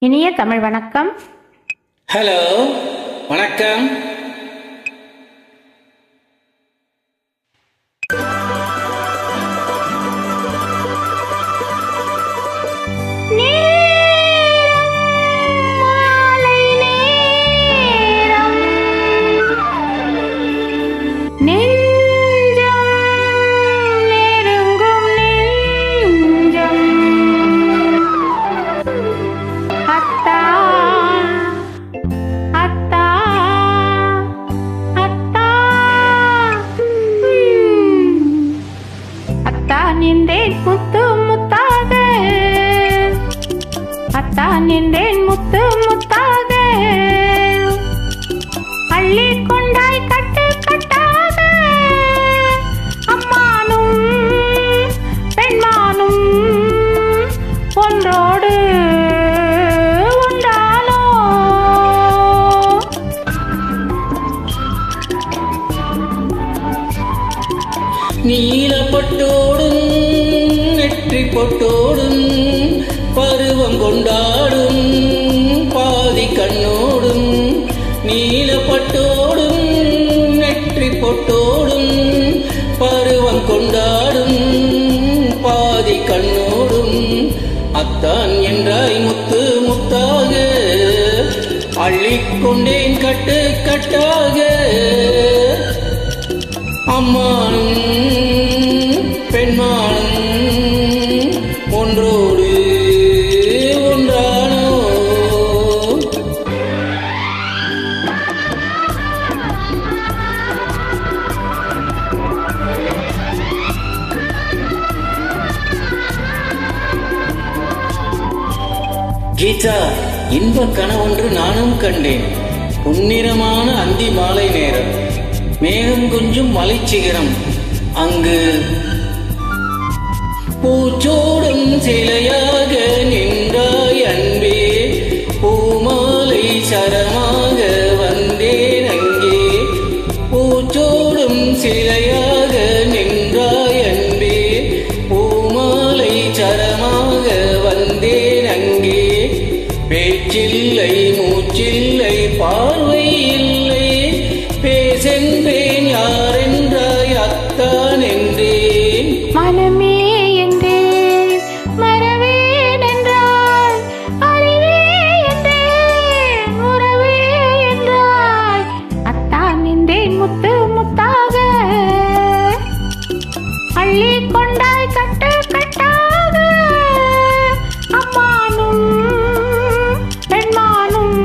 இனிய தமிழ் வணக்கம். ஹலோ, வணக்கம். நின்றேன் முத்து முத்தாக, அத்தான் நின்றேன் முத்து முத்தாக, அள்ளி கொண்டாய் கட்டு கட்டாக, அம்மானும் பெண்மானும் ஒன்றோடு ஒன்றானோ. நீலப்பட்டோடும் நெற்றி பொட்டோடும் பருவம் கொண்டாடும் பாதி கண்ணோடும், நீலப்பட்டோடும் நெற்றி பொட்டோடும் பருவம் கொண்டாடும் பாதி கண்ணோடும், அத்தான் என்றாய் முத்து முத்தாக, அள்ளிக்கொண்டேன் கட்டு கட்டாக, அம்மானும் பெண்மானும் ஒன்றோடு ஒன்றானோ. கீதா, இன்ப கனவொன்று நானும் கண்டேன். பொன்னிறமான அந்தி மாலை நேரம், மேகம் கொஞ்சம் மலைச்சிகரம், அங்கு பூச்சோடும் சிலையாக நின்றாய் அன்பே, பூமாலை சரமாக வந்தேன் அங்கே, பூச்சோடும் சிலையாக நின்றாய் அன்பே, பூமாலை சரமாக வந்தேன் அங்கே, பேச்சில்லை மூச்சில்லை பார்வை இல்லை, பேசென்றேன் யாரென்றாய் அத்தான் என்றேன், மனமே என்றேன் மறவேன் என்றாய், அறிவே என்றேன் உறவே என்றாய், அத்தான் என்றேன் முத்து முத்தாக, அள்ளி கொண்டாய் கட்டு கட்டாக, அம்மானும் பெண்மானும்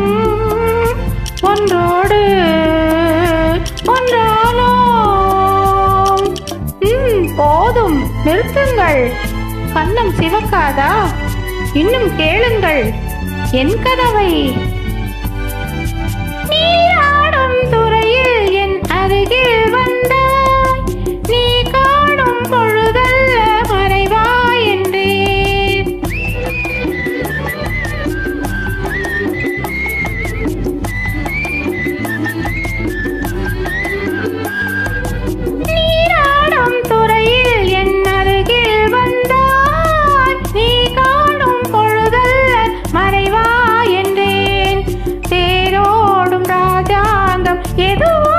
ஒன்றோடு ஒன்றானோ. போதும், நிறுத்துங்கள். கண்ணம் சிவக்காதா? இன்னும் கேளுங்கள் என் கதவை. நீராடும் துறையில் என் அருகில் வந்தாய், நீ காணும் பொழுதல்ல மறைவாய் என்றேன், நீராடும் துறையில் என் அருகில் வந்தாய், நீ காணும் பொழுதல்ல மறைவாய் என்றேன், தேரோடும் ராஜாங்கம் எதுவோ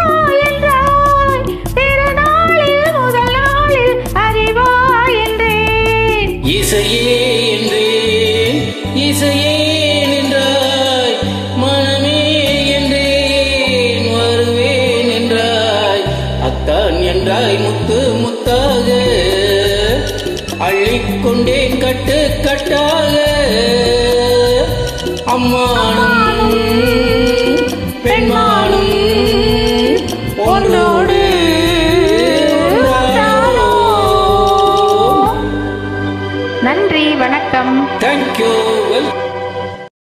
என்றாய், திருநாளில் முதல் நாளில் அறிவாய் என்றேன், இசையே என்றேன் இசையே நின்றாய், மனமே என்றேன் வருவேன் என்றாய், அத்தான் என்றாய் முத்து முத்தாக, அள்ளிக்கொண்டேன் கட்டு கட்டாக, அம்மா